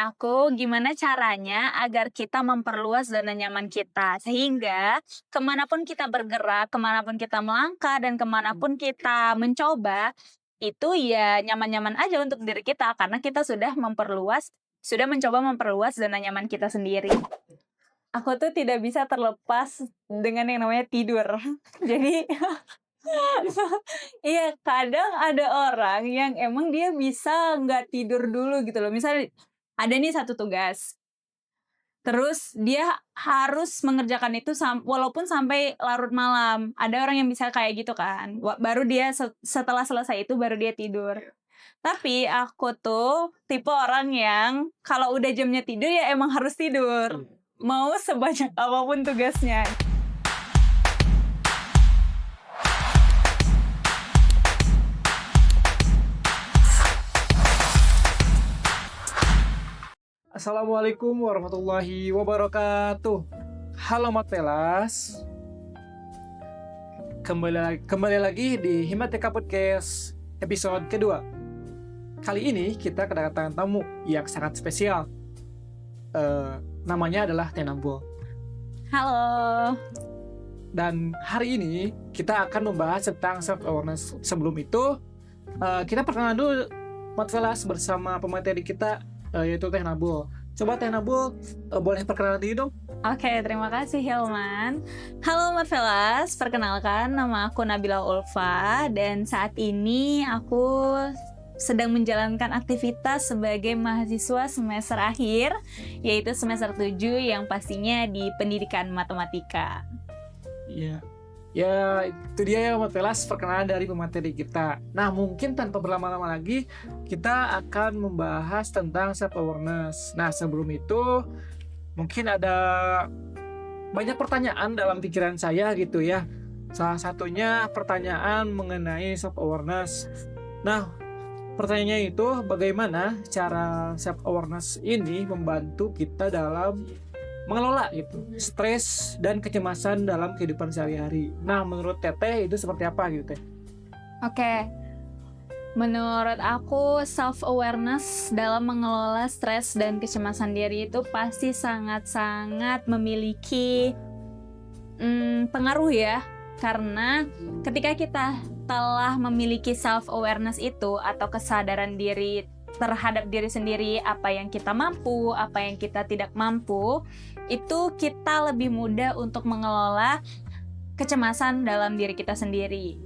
aku gimana caranya agar kita memperluas zona nyaman kita. Sehingga kemanapun kita bergerak, kemanapun kita melangkah, dan kemanapun kita mencoba, itu ya nyaman-nyaman aja untuk diri kita. Karena kita sudah mencoba memperluas zona nyaman kita sendiri. Aku tuh tidak bisa terlepas dengan yang namanya tidur. Jadi iya, kadang ada orang yang emang dia bisa nggak tidur dulu gitu loh. Misal ada nih satu tugas, terus dia harus mengerjakan itu walaupun sampai larut malam. Ada orang yang bisa kayak gitu kan. Baru dia setelah selesai itu baru dia tidur. Tapi aku tuh tipe orang yang kalau udah jamnya tidur ya emang harus tidur. Mau sebanyak apapun tugasnya. Assalamualaikum warahmatullahi wabarakatuh. Halo Matelas, kembali lagi di Himateka Podcast episode kedua. Kali ini kita kedatangan tamu yang sangat spesial. Namanya adalah Tenambul. Halo. Dan hari ini kita akan membahas tentang self awareness. Sebelum itu, kita perkenalan dulu Matelas bersama pemateri kita, yaitu Teh Nabul. Coba Teh Nabul, boleh perkenalan diri dong? Oke, terima kasih Hilman. Halo Marvelas, perkenalkan nama aku Nabila Ulfa dan saat ini aku sedang menjalankan aktivitas sebagai mahasiswa semester akhir, yaitu semester 7 yang pastinya di pendidikan matematika. Iya. Ya, itu dia ya Matelas, perkenalan dari pemateri kita. Nah, mungkin tanpa berlama-lama lagi, kita akan membahas tentang self-awareness. Nah, sebelum itu, mungkin ada banyak pertanyaan dalam pikiran saya gitu ya. Salah satunya pertanyaan mengenai self-awareness. Nah, pertanyaannya itu bagaimana cara self-awareness ini membantu kita dalam mengelola gitu stres dan kecemasan dalam kehidupan sehari-hari. Nah, menurut Teteh itu seperti apa gitu Teh? Oke, menurut aku self-awareness dalam mengelola stres dan kecemasan diri itu pasti sangat-sangat memiliki pengaruh ya. Karena ketika kita telah memiliki self-awareness itu atau kesadaran diri terhadap diri sendiri, apa yang kita mampu, apa yang kita tidak mampu, itu kita lebih mudah untuk mengelola kecemasan dalam diri kita sendiri.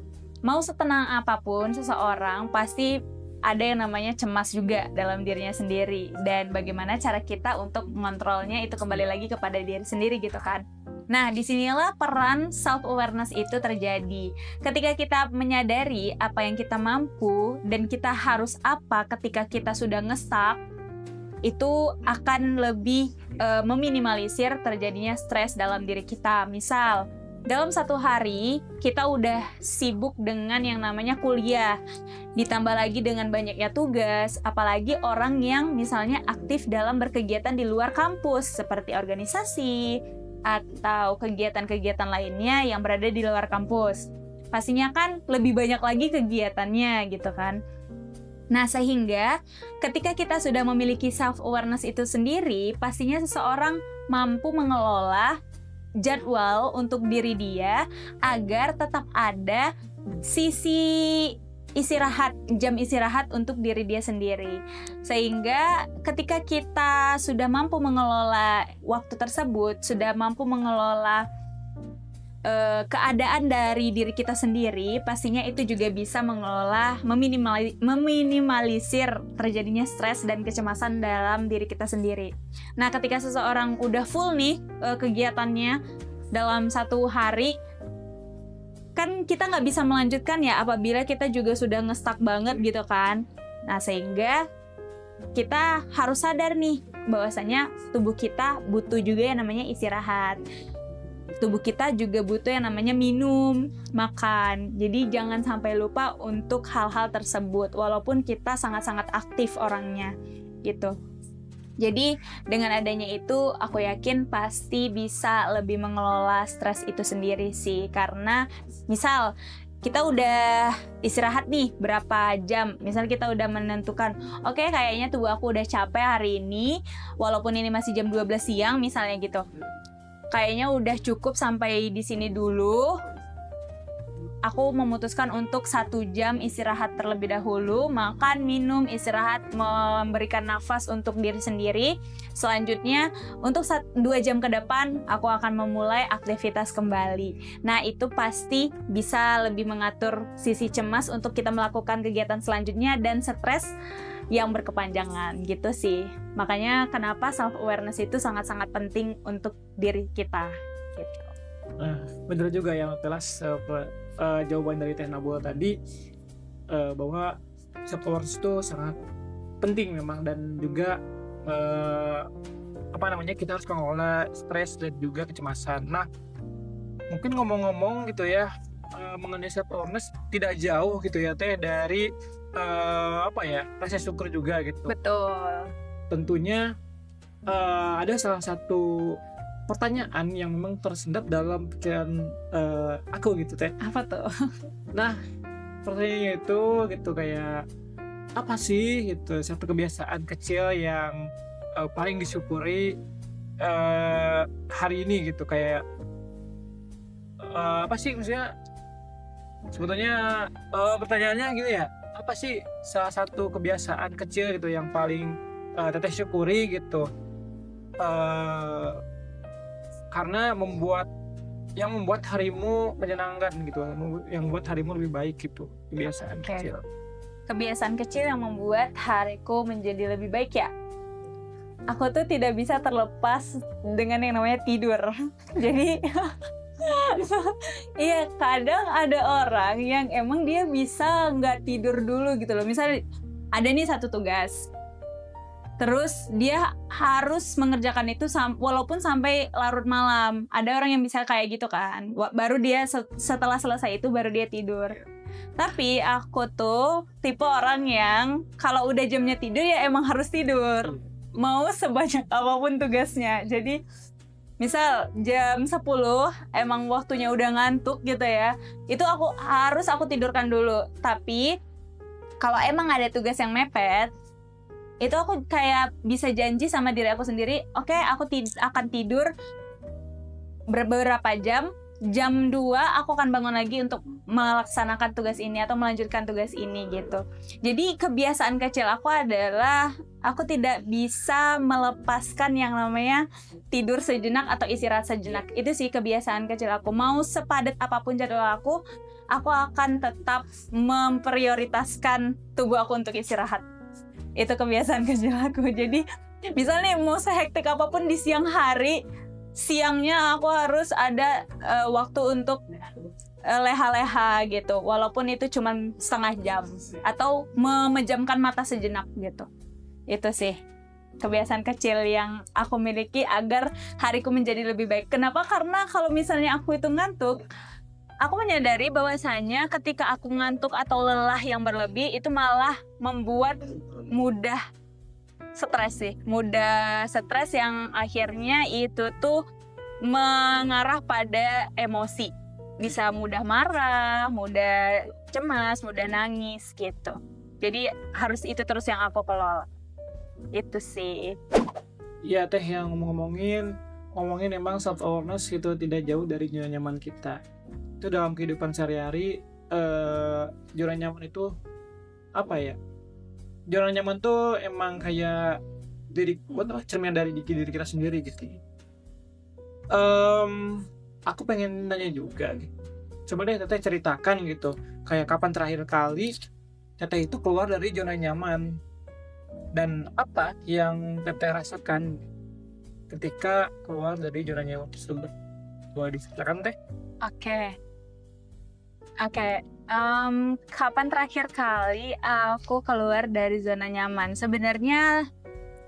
Mau setenang apapun seseorang, pasti ada yang namanya cemas juga dalam dirinya sendiri. Dan bagaimana cara kita untuk mengontrolnya itu kembali lagi kepada diri sendiri gitu kan. Nah, disinilah peran self-awareness itu terjadi. Ketika kita menyadari apa yang kita mampu dan kita harus apa ketika kita sudah nge-stuck, itu akan lebih meminimalisir terjadinya stres dalam diri kita. Misal, dalam satu hari kita udah sibuk dengan yang namanya kuliah, ditambah lagi dengan banyaknya tugas, apalagi orang yang misalnya aktif dalam berkegiatan di luar kampus seperti organisasi atau kegiatan-kegiatan lainnya yang berada di luar kampus. Pastinya kan lebih banyak lagi kegiatannya gitu kan. Nah, sehingga ketika kita sudah memiliki self-awareness itu sendiri, pastinya seseorang mampu mengelola jadwal untuk diri dia agar tetap ada sisi jam istirahat untuk diri dia sendiri. Sehingga ketika kita sudah mampu mengelola waktu tersebut, sudah mampu mengelola keadaan dari diri kita sendiri, pastinya itu juga bisa mengelola, meminimalisir terjadinya stres dan kecemasan dalam diri kita sendiri. Nah, ketika seseorang udah full nih kegiatannya dalam satu hari, kan kita nggak bisa melanjutkan ya apabila kita juga sudah nge-stuck banget gitu kan. Nah, sehingga kita harus sadar nih bahwasanya tubuh kita butuh juga yang namanya istirahat. Tubuh kita juga butuh yang namanya minum, makan. Jadi jangan sampai lupa untuk hal-hal tersebut walaupun kita sangat-sangat aktif orangnya gitu. Jadi dengan adanya itu aku yakin pasti bisa lebih mengelola stres itu sendiri sih. Karena misal kita udah istirahat nih berapa jam. Misal kita udah menentukan, oke, kayaknya tubuh aku udah capek hari ini, walaupun ini masih jam 12 siang misalnya gitu. Kayaknya udah cukup sampai di sini dulu. Aku memutuskan untuk 1 jam istirahat terlebih dahulu, makan, minum, istirahat, memberikan nafas untuk diri sendiri. Selanjutnya, untuk 2 jam ke depan, aku akan memulai aktivitas kembali. Nah, itu pasti bisa lebih mengatur sisi cemas untuk kita melakukan kegiatan selanjutnya dan stres yang berkepanjangan gitu sih. Makanya kenapa self-awareness itu sangat-sangat penting untuk diri kita. Gitu. Nah, bener juga ya Matelas, jawaban dari Teh Nabula tadi, bahwa self-awareness itu sangat penting memang, dan juga kita harus mengelola stres dan juga kecemasan. Nah, mungkin ngomong-ngomong gitu ya, mengenai self-awareness tidak jauh gitu ya Teh dari rasa syukur juga gitu. Betul. Tentunya ada salah satu pertanyaan yang memang tersendat dalam pikiran aku gitu Teh. Apa tuh? Nah, pertanyaannya itu gitu kayak, apa sih gitu satu kebiasaan kecil yang paling disyukuri hari ini gitu, kayak apa sih maksudnya, sebetulnya pertanyaannya gitu ya, apa sih salah satu kebiasaan kecil gitu yang paling Teteh syukuri gitu, karena membuat harimu menyenangkan gitu, yang membuat harimu lebih baik gitu, kebiasaan kecil. Kebiasaan kecil yang membuat hariku menjadi lebih baik ya. Aku tuh tidak bisa terlepas dengan yang namanya tidur. Jadi iya, kadang ada orang yang emang dia bisa nggak tidur dulu gitu loh. Misalnya ada nih satu tugas, terus dia harus mengerjakan itu walaupun sampai larut malam. Ada orang yang bisa kayak gitu kan. Baru dia setelah selesai itu baru dia tidur. Tapi aku tuh tipe orang yang kalau udah jamnya tidur ya emang harus tidur. Mau sebanyak apapun tugasnya. Jadi misal jam 10 emang waktunya udah ngantuk gitu ya, itu harus aku tidurkan dulu. Tapi kalau emang ada tugas yang mepet, itu aku kayak bisa janji sama diri aku sendiri, oke, aku akan tidur beberapa jam. Jam 2 aku akan bangun lagi untuk melaksanakan tugas ini atau melanjutkan tugas ini gitu. Jadi kebiasaan kecil aku adalah aku tidak bisa melepaskan yang namanya tidur sejenak atau istirahat sejenak. Itu sih kebiasaan kecil aku. Mau sepadat apapun jadwal aku akan tetap memprioritaskan tubuh aku untuk istirahat. Itu kebiasaan kecil aku. Jadi misalnya mau sehektik apapun di siang hari, siangnya aku harus ada waktu untuk leha-leha gitu, walaupun itu cuma setengah jam atau memejamkan mata sejenak gitu. Itu sih kebiasaan kecil yang aku miliki agar hariku menjadi lebih baik. Kenapa? Karena kalau misalnya aku itu ngantuk, aku menyadari bahwasanya ketika aku ngantuk atau lelah yang berlebih itu malah membuat mudah stres yang akhirnya itu tuh mengarah pada emosi, bisa mudah marah, mudah cemas, mudah nangis gitu. Jadi harus itu terus yang aku kelola. Itu sih. Iya Teh, yang ngomongin emang self awareness itu tidak jauh dari zona nyaman kita. Itu dalam kehidupan sehari-hari, zona nyaman itu apa ya? Zona nyaman tuh emang kayak cermin dari diri kita sendiri gitu. Aku pengen nanya juga gitu. Coba deh Teteh ceritakan gitu, kayak kapan terakhir kali Teteh itu keluar dari zona nyaman, dan apa yang Teteh rasakan ketika keluar dari zona nyaman tersebut. Boleh diceritakan Teh? Oke. Kapan terakhir kali aku keluar dari zona nyaman? Sebenarnya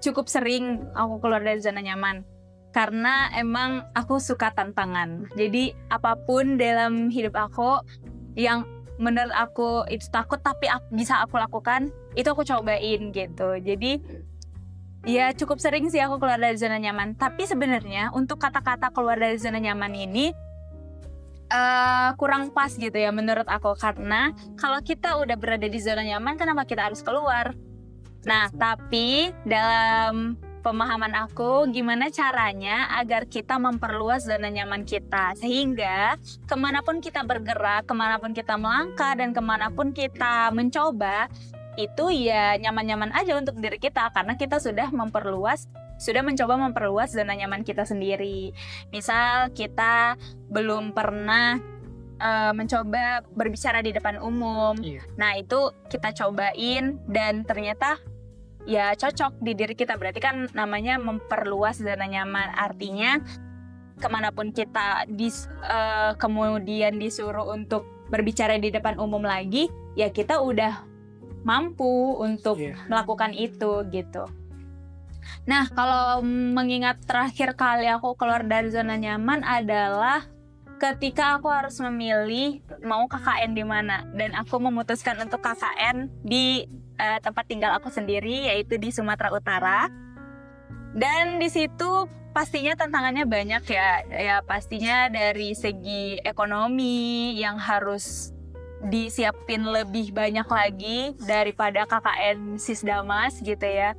cukup sering aku keluar dari zona nyaman, karena emang aku suka tantangan. Jadi apapun dalam hidup aku yang menurut aku itu takut tapi bisa aku lakukan, itu aku cobain gitu. Jadi ya cukup sering sih aku keluar dari zona nyaman. Tapi sebenarnya untuk kata-kata keluar dari zona nyaman ini kurang pas gitu ya menurut aku, karena kalau kita udah berada di zona nyaman kenapa kita harus keluar? Nah, tapi dalam pemahaman aku, gimana caranya agar kita memperluas zona nyaman kita, sehingga kemanapun kita bergerak, kemanapun kita melangkah, dan kemanapun kita mencoba, itu ya nyaman-nyaman aja untuk diri kita, karena kita sudah mencoba memperluas zona nyaman kita sendiri. Misal kita belum pernah mencoba berbicara di depan umum, nah itu kita cobain dan ternyata ya cocok di diri kita, berarti kan namanya memperluas zona nyaman. Artinya kemanapun kita kemudian disuruh untuk berbicara di depan umum lagi, ya kita udah mampu untuk melakukan itu gitu. Nah, kalau mengingat terakhir kali aku keluar dari zona nyaman adalah ketika aku harus memilih mau KKN di mana, dan aku memutuskan untuk KKN di tempat tinggal aku sendiri, yaitu di Sumatera Utara. Dan di situ pastinya tantangannya banyak ya pastinya dari segi ekonomi yang harus disiapin lebih banyak lagi daripada KKN Sisdamas gitu ya.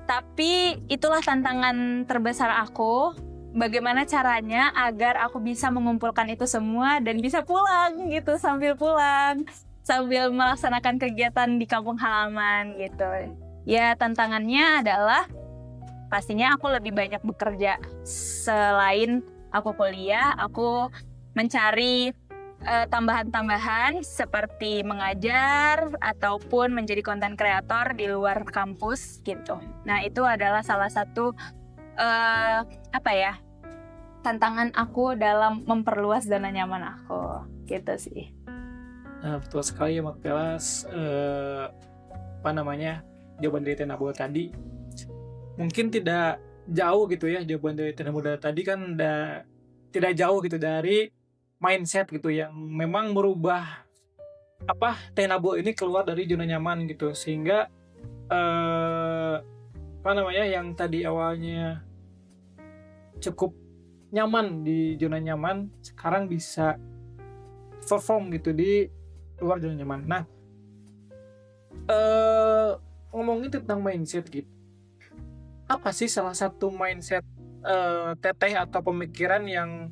Tapi itulah tantangan terbesar aku, bagaimana caranya agar aku bisa mengumpulkan itu semua dan bisa pulang gitu, sambil melaksanakan kegiatan di kampung halaman gitu. Ya tantangannya adalah pastinya aku lebih banyak bekerja. Selain aku kuliah, aku mencari tambahan-tambahan seperti mengajar ataupun menjadi konten kreator di luar kampus gitu. Nah itu adalah salah satu tantangan aku dalam memperluas zona nyaman aku gitu sih. Nah, betul sekali ya Mak Pelas. Jawaban dari Teh Nabul tadi mungkin tidak jauh gitu ya. Jawaban dari Teh Nabul tadi kan tidak jauh gitu dari mindset gitu yang memang merubah Teh Nabul ini keluar dari zona nyaman gitu, sehingga yang tadi awalnya cukup nyaman di zona nyaman sekarang bisa perform gitu di luar zona nyaman. Nah, ngomongin tentang mindset gitu, apa sih salah satu mindset Teteh atau pemikiran yang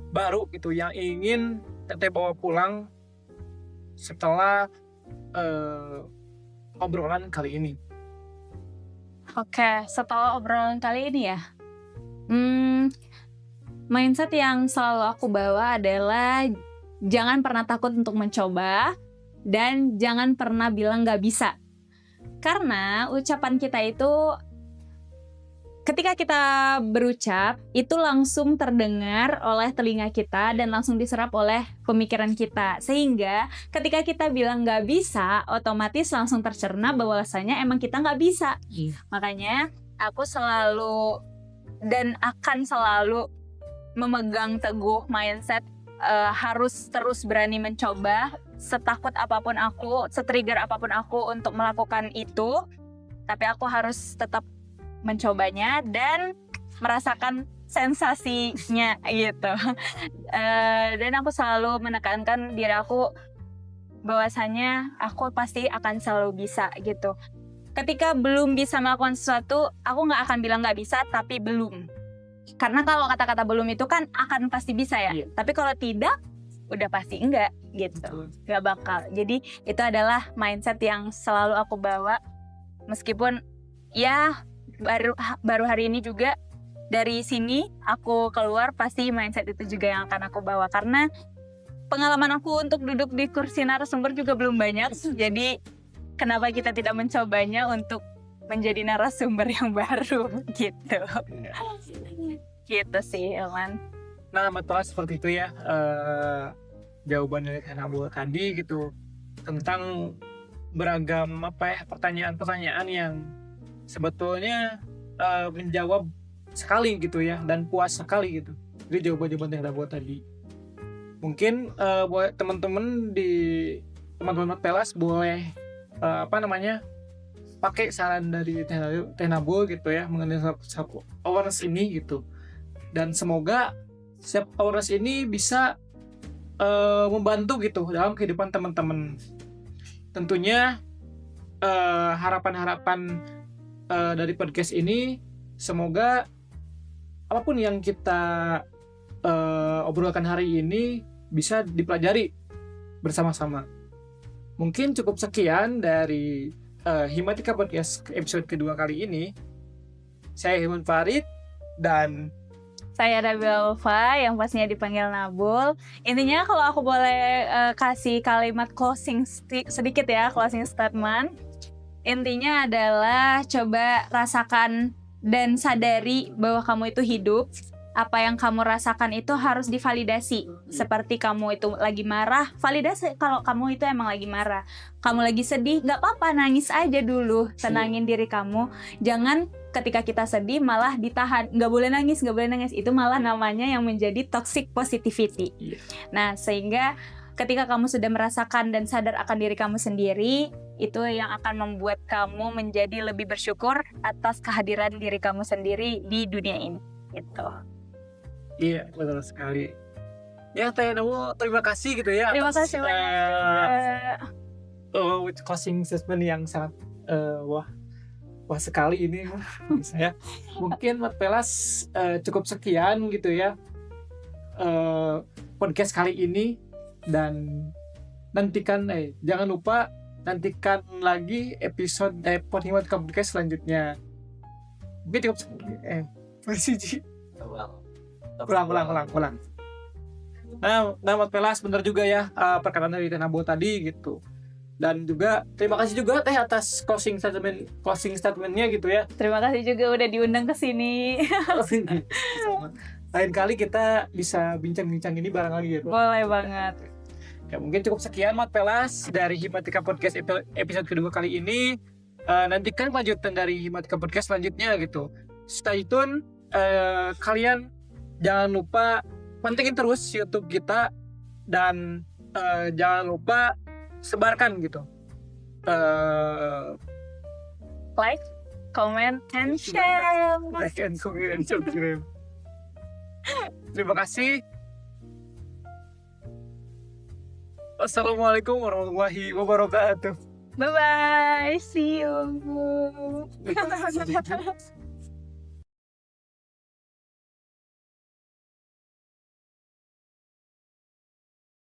baru gitu yang ingin Teteh bawa pulang setelah obrolan kali ini? Oke, setelah obrolan kali ini ya, mindset yang selalu aku bawa adalah jangan pernah takut untuk mencoba dan jangan pernah bilang gak bisa. Karena ucapan kita itu, ketika kita berucap, itu langsung terdengar oleh telinga kita dan langsung diserap oleh pemikiran kita. Sehingga ketika kita bilang gak bisa, otomatis langsung tercerna bahwasanya emang kita gak bisa. Makanya aku selalu dan akan selalu memegang teguh mindset harus terus berani mencoba, setakut apapun aku, setrigger apapun aku untuk melakukan itu, tapi aku harus tetap mencobanya dan merasakan sensasinya gitu. Dan aku selalu menekankan diri aku bahwasanya aku pasti akan selalu bisa gitu. Ketika belum bisa melakukan sesuatu, aku nggak akan bilang nggak bisa, tapi belum. Karena kalau kata-kata belum itu kan akan pasti bisa ya. Tapi kalau tidak, udah pasti enggak gitu. Nggak bakal. Jadi itu adalah mindset yang selalu aku bawa. Meskipun ya baru hari ini juga dari sini aku keluar, pasti mindset itu juga yang akan aku bawa. Karena pengalaman aku untuk duduk di kursi narasumber juga belum banyak. Jadi kenapa kita tidak mencobanya untuk menjadi narasumber yang baru gitu. Gitu sih, Ilman. Nah, betul seperti itu ya. Jawaban dari Teh Nabul tadi gitu tentang beragam pertanyaan-pertanyaan yang sebetulnya menjawab sekali gitu ya, dan puas sekali gitu. Jadi jawaban-jawaban Teh Nabul tadi. Mungkin buat teman-teman Pelas boleh pakai saran dari Teh Nabul gitu ya mengenai self-awareness ini gitu. Dan semoga self-awareness ini bisa membantu gitu dalam kehidupan teman-teman. Tentunya harapan-harapan dari podcast ini semoga apapun yang kita obrolkan hari ini bisa dipelajari bersama-sama. Mungkin cukup sekian dari Himatika Podcast episode kedua kali ini. Saya Himan Farid dan Saya Nabila Ulfa yang pastinya dipanggil Nabul. Intinya kalau aku boleh kasih kalimat closing sedikit ya, closing statement. Intinya adalah coba rasakan dan sadari bahwa kamu itu hidup. Apa yang kamu rasakan itu harus divalidasi. Seperti kamu itu lagi marah, validasi kalau kamu itu emang lagi marah. Kamu lagi sedih, gak apa-apa, nangis aja dulu. Tenangin diri kamu. Jangan ketika kita sedih malah ditahan. Gak boleh nangis. Itu malah namanya yang menjadi toxic positivity. Nah, sehingga ketika kamu sudah merasakan dan sadar akan diri kamu sendiri, itu yang akan membuat kamu menjadi lebih bersyukur atas kehadiran diri kamu sendiri di dunia ini. Gitu. iya, betul sekali. Ya, Teh Nabul, terima kasih gitu ya. Terima atas, kasih banyak. with closing statement yang sangat wah sekali ini saya. Mungkin Matpelas cukup sekian gitu ya podcast kali ini, dan jangan lupa nantikan lagi episode Himatika Podcast selanjutnya. Mungkin cukup sekian. Ulang. Nah, Matpelas bener juga ya perkataan dari Teh Nabul tadi gitu. Dan juga terima kasih juga Teh atas closing statementnya gitu ya. Terima kasih juga udah diundang ke sini. Lain kali kita bisa bincang-bincang ini bareng lagi gitu. Boleh banget. Ya, mungkin cukup sekian Matpelas dari Himatika Podcast episode kedua kali ini. Nantikan kelanjutan dari Himatika Podcast selanjutnya gitu. Stay tune. Kalian jangan lupa pantengin terus YouTube kita, dan jangan lupa sebarkan gitu. Like, comment, and share. Like and comment and subscribe. Terima kasih. Wassalamualaikum warahmatullahi wabarakatuh. Bye-bye. See you.